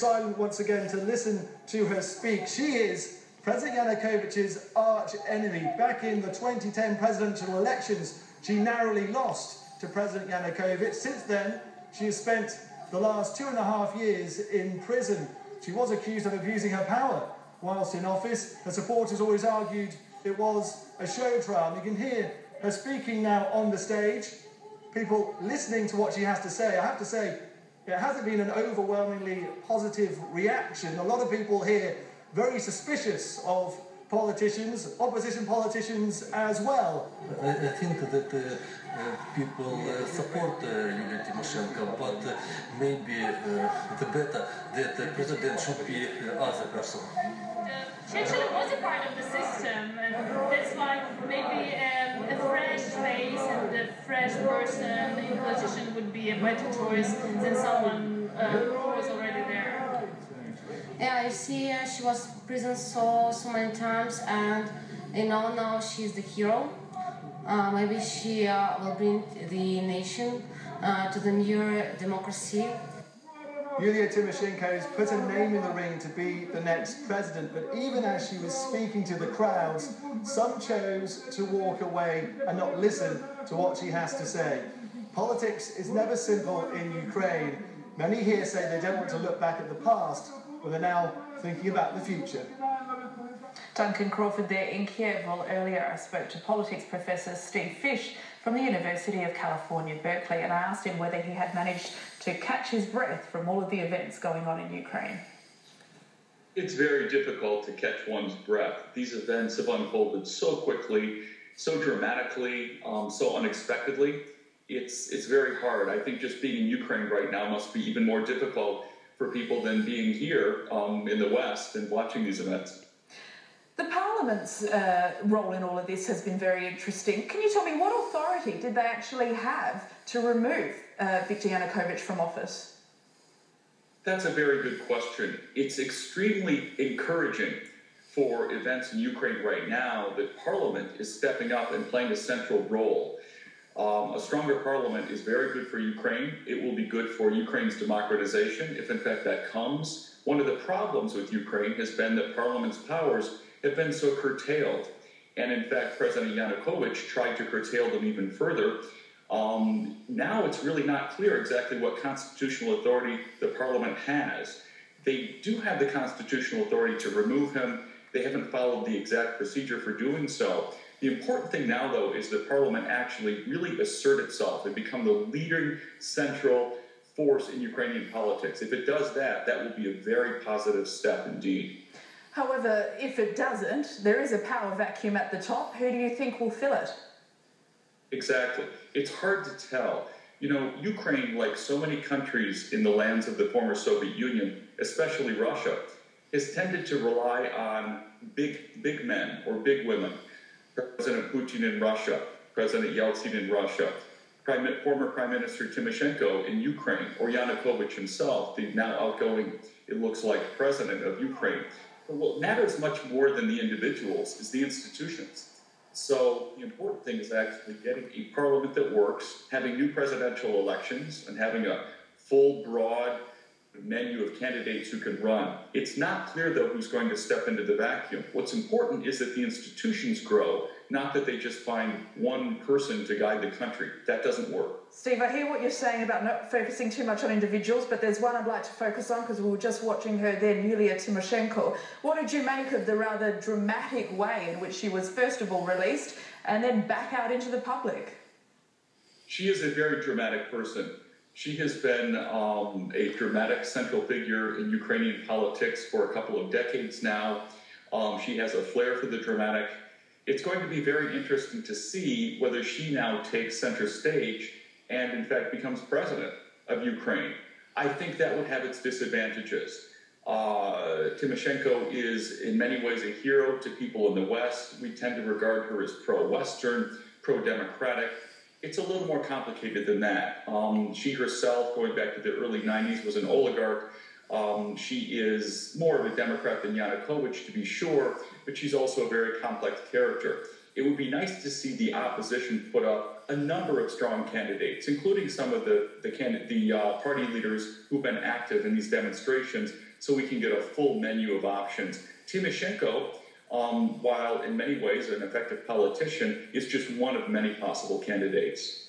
Silent once again to listen to her speak. She is President Yanukovych's arch enemy. Back in the 2010 presidential elections, she narrowly lost to President Yanukovych. Since then, she has spent the last 2.5 years in prison. She was accused of abusing her power whilst in office. Her supporters always argued it was a show trial. You can hear her speaking now on the stage, people listening to what she has to say. I have to say, it hasn't been an overwhelmingly positive reaction. A lot of people here very suspicious of politicians, opposition politicians as well. I think that people support Yulia Tymoshenko, but maybe the better that the president should be other person. She actually was a part of the system, and that's why maybe a fresh face and a fresh person in politician would be a better choice than someone who was already there. Yeah, you see, she was in prison so many times, and now she's the hero. Maybe she will bring the nation to the new democracy. Yulia Tymoshenko has put her name in the ring to be the next president, but even as she was speaking to the crowds, some chose to walk away and not listen to what she has to say. Politics is never simple in Ukraine. Many here say they don't want to look back at the past, but they're now thinking about the future. Duncan Crawford there in Kiev. Well, earlier I spoke to politics professor Steve Fish from the University of California, Berkeley, and I asked him whether he had managed to catch his breath from all of the events going on in Ukraine. It's very difficult to catch one's breath. These events have unfolded so quickly, so dramatically, so unexpectedly. It's very hard. I think just being in Ukraine right now must be even more difficult for people than being here in the West and watching these events. The Parliament's role in all of this has been very interesting. Can you tell me what authority did they actually have to remove Viktor Yanukovych from office? That's a very good question. It's extremely encouraging for events in Ukraine right now that Parliament is stepping up and playing a central role. A stronger Parliament is very good for Ukraine. It will be good for Ukraine's democratization, if in fact that comes. One of the problems with Ukraine has been that Parliament's powers have been so curtailed. And in fact, President Yanukovych tried to curtail them even further. Now it's really not clear exactly what constitutional authority the Parliament has. They do have the constitutional authority to remove him. They haven't followed the exact procedure for doing so. The important thing now, though, is that Parliament actually really assert itself and become the leading central force in Ukrainian politics. If it does that, that will be a very positive step indeed. However, if it doesn't, there is a power vacuum at the top. Who do you think will fill it? Exactly. It's hard to tell. You know, Ukraine, like so many countries in the lands of the former Soviet Union, especially Russia, has tended to rely on big men or big women. President Putin in Russia, President Yeltsin in Russia, former Prime Minister Tymoshenko in Ukraine, or Yanukovych himself, the now outgoing, it looks like, president of Ukraine. But what matters much more than the individuals is the institutions. So the important thing is actually getting a parliament that works, having new presidential elections, and having a full, broad menu of candidates who can run. It's not clear, though, who's going to step into the vacuum. What's important is that the institutions grow, not that they just find one person to guide the country. That doesn't work. Steve, I hear what you're saying about not focusing too much on individuals, but there's one I'd like to focus on because we were just watching her then, Yulia Tymoshenko. What did you make of the rather dramatic way in which she was first of all released and then back out into the public? She is a very dramatic person. She has been a dramatic central figure in Ukrainian politics for a couple of decades now. She has a flair for the dramatic. It's going to be very interesting to see whether she now takes center stage and, in fact, becomes president of Ukraine. I think that would have its disadvantages. Tymoshenko is, in many ways, a hero to people in the West. We tend to regard her as pro-Western, pro-democratic. It's a little more complicated than that. She herself, going back to the early 90s, was an oligarch. She is more of a Democrat than Yanukovych, to be sure, but she's also a very complex character. It would be nice to see the opposition put up a number of strong candidates, including some of the party leaders who've been active in these demonstrations, so we can get a full menu of options. Tymoshenko, while in many ways an effective politician, is just one of many possible candidates.